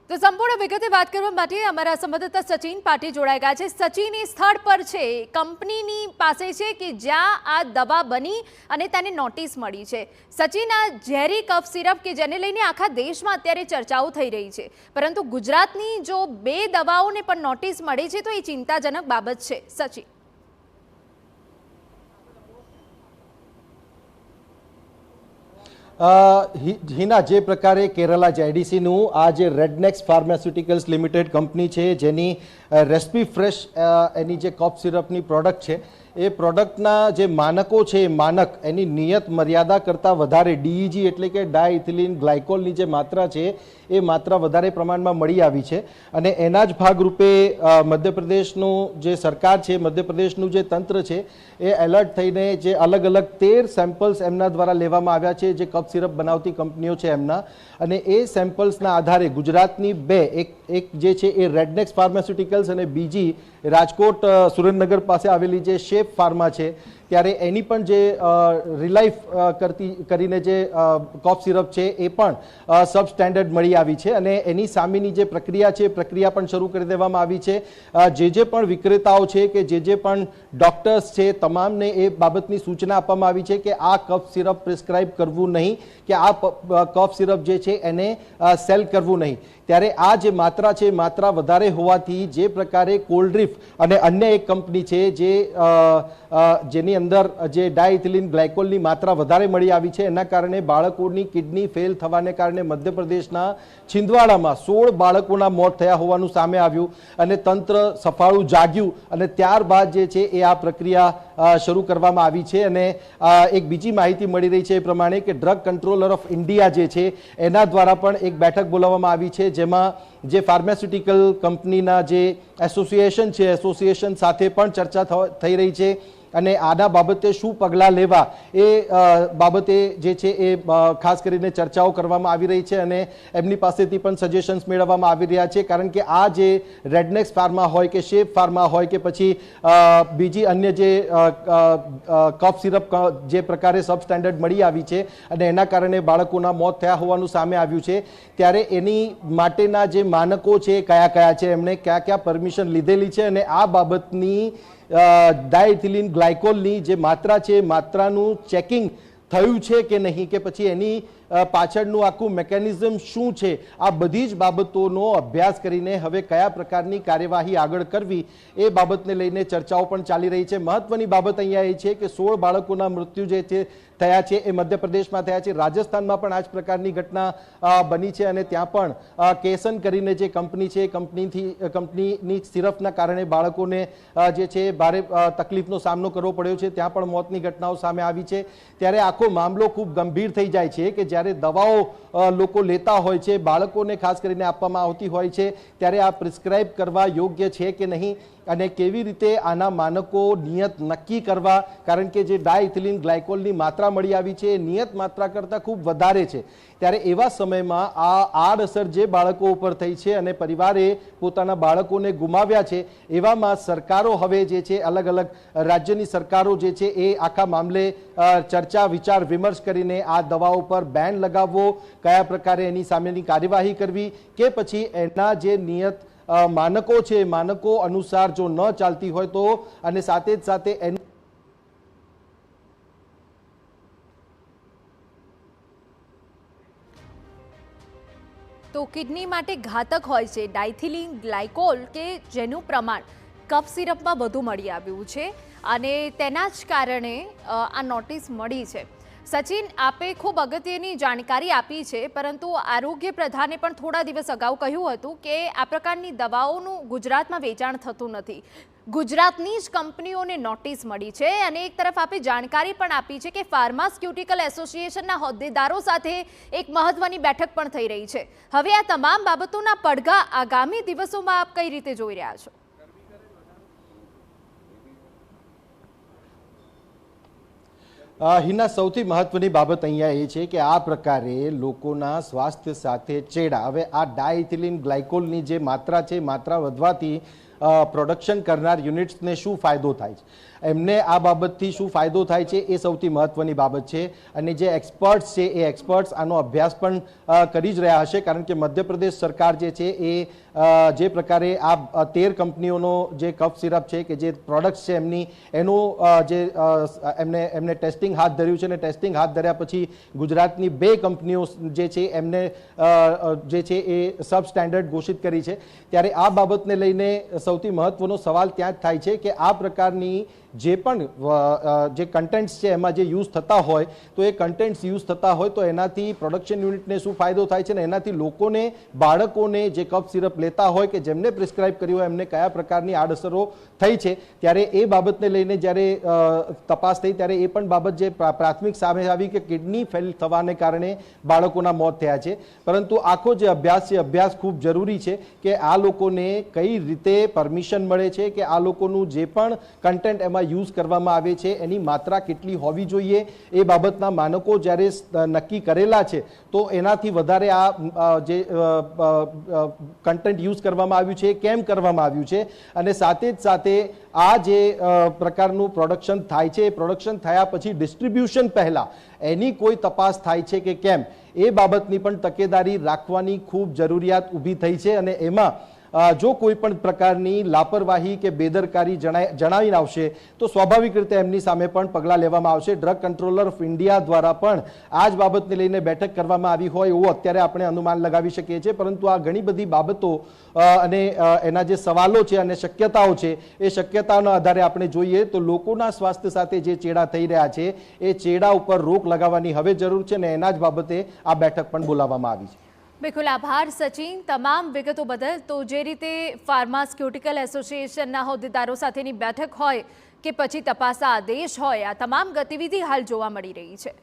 તો સંપૂર્ણ વિગતે વાત કરવા માટે અમારા સંવાદદાતા સચિન પાટી જોડાઈ ગયા છે। સચિન, એ સ્થળ પર છે, કંપનીની પાસે છે કે જ્યાં આ દવા બની અને તેને નોટિસ મળી છે। સચિન, આ ઝેરી કફ સિરપ કે જેને લઈને આખા દેશમાં અત્યારે ચર્ચાઓ થઈ રહી છે, પરંતુ ગુજરાતની જો 2 દવાઓને પણ નોટિસ મળી છે તો એ ચિંતાજનક બાબત છે। સચિન, હિના, જે પ્રકારે કેરલા જેડીસીનું આ જે રેડનેક્સ ફાર્માસ્યુટિકલ્સ લિમિટેડ કંપની છે જેની રેસ્પી ફ્રેશ એની જે કફ સિરપની પ્રોડક્ટ છે એ પ્રોડક્ટના જે માનકો છે એ માનક એની નિયત મર્યાદા કરતાં વધારે ડીઈજી એટલે કે ડાયઇથિલિન ગ્લાયકોલની જે માત્રા છે એ માત્રા વધારે પ્રમાણમાં મળી આવી છે અને એના જ ભાગરૂપે મધ્યપ્રદેશનું જે સરકાર છે, મધ્યપ્રદેશનું જે તંત્ર છે એ એલર્ટ થઈને જે અલગ અલગ 13 સેમ્પલ્સ એમના દ્વારા લેવામાં આવ્યા છે જે કફ સિરપ બનાવતી કંપનીઓ છે એમના, અને એ સેમ્પલ્સના આધારે ગુજરાતની 2, એક જે છે એ રેડનેક્સ ફાર્માસ્યુટિકલ્સ અને બીજી રાજકોટ સુરેન્દ્રનગર પાસે આવેલી જે શેપ ફાર્મા છે, ત્યારે એની પણ જે રિલાઇફ કરીને જે કોફ સિરપ છે એ પણ સબ સ્ટેન્ડર્ડ મળી આવી છે અને એની સામેની જે પ્રક્રિયા છે પ્રક્રિયા પણ શરૂ કરી દેવામાં આવી છે। જે પણ વિક્રેતાઓ છે કે જે પણ ડોક્ટર્સ છે તમામને એ બાબતની સૂચના આપવામાં આવી છે કે આ કફ સિરપ પ્રિસ્ક્રાઇબ કરવું નહીં કે આ કફ સિરપ જે છે એને સેલ કરવું નહીં। ત્યારે આ જે માત્રા છે માત્રા વધારે હોવાથી જે પ્રકારે કોલ્ડ્રીફ અને અન્ય એક કંપની છે જેની અંદર જે ડાયઇથિલિન ગ્લાયકોલની માત્રા વધારે મળી આવી છે એના કારણે બાળકોની કિડની ફેલ થવાને કારણે મધ્યપ્રદેશના છિંદવાડામાં 16 બાળકોના મોત થયા હોવાનું સામે આવ્યું અને તંત્ર સફાળું જાગ્યું અને ત્યારબાદ જે છે એ આ પ્રક્રિયા શરૂ કરવામાં આવી છે। અને એક બીજી માહિતી મળી રહી છે એ પ્રમાણે કે ડ્રગ કંટ્રોલર ઓફ ઇન્ડિયા જે છે એના દ્વારા પણ એક બેઠક બોલાવવામાં આવી છે જેમાં જે ફાર્માસ્યુટિકલ કંપનીના જે એસોસિએશન છે એસોસિએશન સાથે પણ ચર્ચા થઈ રહી છે અને આના બાબતે શું પગલાં લેવા એ બાબતે જે છે એ ખાસ કરીને ચર્ચાઓ કરવામાં આવી રહી છે અને એમની પાસેથી પણ સજેશન્સ મેળવવામાં આવી રહ્યા છે, કારણ કે આ જે રેડનેક્સ ફાર્મા હોય કે શેપ ફાર્મા હોય કે પછી બીજી અન્ય જે કફ સિરપ જે પ્રકારે સબ સ્ટેન્ડર્ડ મળી આવી છે અને એના કારણે બાળકોના મોત થયા હોવાનું સામે આવ્યું છે, ત્યારે એની માટેના જે માનકો છે કયા કયા છે, એમણે કયા કયા પરમિશન લીધેલી છે અને આ બાબતની ડાયઇથિલિન ગ્લાયકોલની જે માત્રા છે માત્રાનું ચેકિંગ થયું છે કે નહીં કે પછી એની પાછળનું આખું મેકેનિઝમ શું છે, આ બધી જ બાબતોનો અભ્યાસ કરીને હવે કયા પ્રકારની કાર્યવાહી આગળ કરવી એ બાબતને લઈને ચર્ચાઓ પણ ચાલી રહી છે। મહત્વની બાબત અહીંયા એ છે કે 16 બાળકોના મૃત્યુ જે છે થયા છે એ મધ્યપ્રદેશમાં થયા છે, રાજસ્થાનમાં પણ આ જ પ્રકારની ઘટના બની છે અને ત્યાં પણ કેસન કરીને જે કંપની છે કંપનીની સિરપના કારણે બાળકોને જે છે ભારે તકલીફનો સામનો કરવો પડ્યો છે, ત્યાં પણ મોતની ઘટનાઓ સામે આવી છે। ત્યારે આખો મામલો ખૂબ ગંભીર થઈ જાય છે કે જ્યારે દવાઓ લોકો લેતા હોય છે, બાળકોને ખાસ કરીને આપવામાં આવતી હોય છે, ત્યારે આ પ્રિસ્ક્રાઇબ કરવા યોગ્ય છે કે નહીં અને કેવી રીતે આના માનકો નિયત નક્કી કરવા, કારણ કે જે ડાયઇથિલિન ગ્લાયકોલની માત્રા મળી આવી છે એ નિયત માત્રા કરતાં ખૂબ વધારે છે। ત્યારે એવા સમયમાં આ આડઅસર જે બાળકો ઉપર થઈ છે અને પરિવારે પોતાના બાળકોને ગુમાવ્યા છે, એવામાં સરકારો હવે જે છે અલગ અલગ રાજ્યની સરકારો જે છે એ આખા મામલે ચર્ચા વિચાર વિમર્શ કરીને આ દવાઓ પર બેન લગાવવો, કયા પ્રકારે એની સામેની કાર્યવાહી કરવી કે પછી એના જે નિયત માનકો છે માનકો અનુસાર જો ન ચાલતી હોય તો અને સાથે જ સાથે એનું તો કિડની માટે ઘાતક હોય છે ડાયઇથિલિન ગ્લાયકોલ કે જેનું પ્રમાણ કફ સિરપમાં વધુ મળી આવ્યું છે અને તેના જ કારણે આ નોટિસ મળી છે। સચિન, આપે ખૂબ અગત્યની જાણકારી આપી છે, પરંતુ આરોગ્ય પ્રધાને પણ થોડા દિવસ અગાઉ કહ્યું હતું કે આ પ્રકારની દવાઓનું ગુજરાતમાં વેચાણ થતું નથી। ગુજરાતની જ કંપનીઓને નોટિસ મળી છે અને એક તરફ આપે જાણકારી પણ આપી છે કે ફાર્માસ્યુટિકલ એસોસિએશનના હોદ્દેદારો સાથે એક મહત્વની બેઠક પણ થઈ રહી છે। હવે આ તમામ બાબતોના પડઘા આગામી દિવસોમાં આપ કઈ રીતે જોઈ રહ્યા છો? હિના, સૌથી મહત્વની બાબત અહીંયા એ છે કે આ પ્રકારે લોકોના સ્વાસ્થ્ય સાથે ચેડા, હવે આ ડાયઇથિલિન ગ્લાયકોલની જે માત્રા છે માત્રા વધવાથી પ્રોડક્શન કરનાર યુનિટ્સને શું ફાયદો થાય છે, એમને આ બાબતથી શું ફાયદો થાય છે એ સૌથી મહત્વની બાબત છે. અને જે એક્સપર્ટ્સ છે એ એક્સપર્ટ્સ આનો અભ્યાસ પણ કરી જ રહ્યા હશે, કારણ કે મધ્યપ્રદેશ સરકાર જે છે એ જે પ્રકારે આ 13 કંપનીઓનો જે કફ સિરપ છે કે જે પ્રોડક્ટ્સ છે એમની એનું જે એમને ટેસ્ટિંગ હાથ ધર્યું છે, અને ટેસ્ટિંગ હાથ ધર્યા પછી ગુજરાતની 2 કંપનીઓ જે છે એમને જે છે એ સબ સ્ટેન્ડર્ડ ઘોષિત કરી છે. ત્યારે આ બાબતને લઈને સૌથી મહત્વનો સવાલ ત્યાં જ થાય છે કે આ પ્રકારની જે પણ જે કન્ટેન્ટ્સ છે એમાં જે યુઝ થતા હોય તો એ કન્ટેન્ટ્સ યુઝ થતા હોય તો એનાથી પ્રોડક્શન યુનિટને શું ફાયદો થાય છે, ને એનાથી લોકોને, બાળકોને જે કફ સિરપ લેતા હોય કે જેમને પ્રિસ્ક્રાઇબ કર્યું હોય એમને કયા પ્રકારની આડઅસરો થઈ છે. ત્યારે એ બાબતને લઈને જ્યારે તપાસ થઈ ત્યારે એ પણ બાબત જે પ્રાથમિક સામે આવી કે કિડની ફેલ થવાને કારણે બાળકોના મોત થયા છે. પરંતુ આખો જે અભ્યાસ છે, અભ્યાસ ખૂબ જરૂરી છે કે આ લોકોને કઈ રીતે પરમિશન મળે છે, કે આ લોકોનું જે પણ કન્ટેન્ટ એમાં યુઝ કરવામાં આવે છે એની માત્રા કેટલી હોવી જોઈએ, એ બાબતના માનકો જ્યારે નક્કી કરેલા છે તો એનાથી વધારે આ જે કન્ટેન્ટ યુઝ કરવામાં આવ્યું છે કેમ કરવામાં આવ્યું છે, અને સાથે જ સાથે આ જે પ્રકારનું પ્રોડક્શન થાય છે, પ્રોડક્શન થયા પછી ડિસ્ટ્રીબ્યુશન પહેલા એની કોઈ તપાસ થાય છે કે કેમ, એ બાબતની પણ તકેદારી રાખવાની ખૂબ જરૂરિયાત ઊભી થઈ છે. અને એમાં જો કોઈ પણ પ્રકારની લાપરવાહી કે બેદરકારી જણાવીને આવશે તો સ્વાભાવિક રીતે એમની સામે પણ પગલાં લેવામાં આવશે. ડ્રગ કંટ્રોલર ઓફ ઇન્ડિયા દ્વારા પણ આ જ બાબતને લઈને બેઠક કરવામાં આવી હોય એવું અત્યારે આપણે અનુમાન લગાવી શકીએ છીએ. પરંતુ આ ઘણી બધી બાબતો અને એના જે સવાલો છે અને શક્યતાઓ છે એ શક્યતાઓના આધારે આપણે જોઈએ તો લોકોના સ્વાસ્થ્ય સાથે જે ચેડા થઈ રહ્યા છે એ ચેડા ઉપર રોક લગાવવાની હવે જરૂર છે, અને એના જ બાબતે આ બેઠક પણ બોલાવવામાં આવી છે. બિલકુલ આભાર સચિન તમામ વિગતો બદલ. તો જે રીતે ફાર્માસ્યુટિકલ એસોસિએશનના હોદ્દેદારો સાથેની બેઠક હોય કે પછી તપાસના આદેશ હોય, આ તમામ ગતિવિધિ હાલ જોવા મળી રહી છે.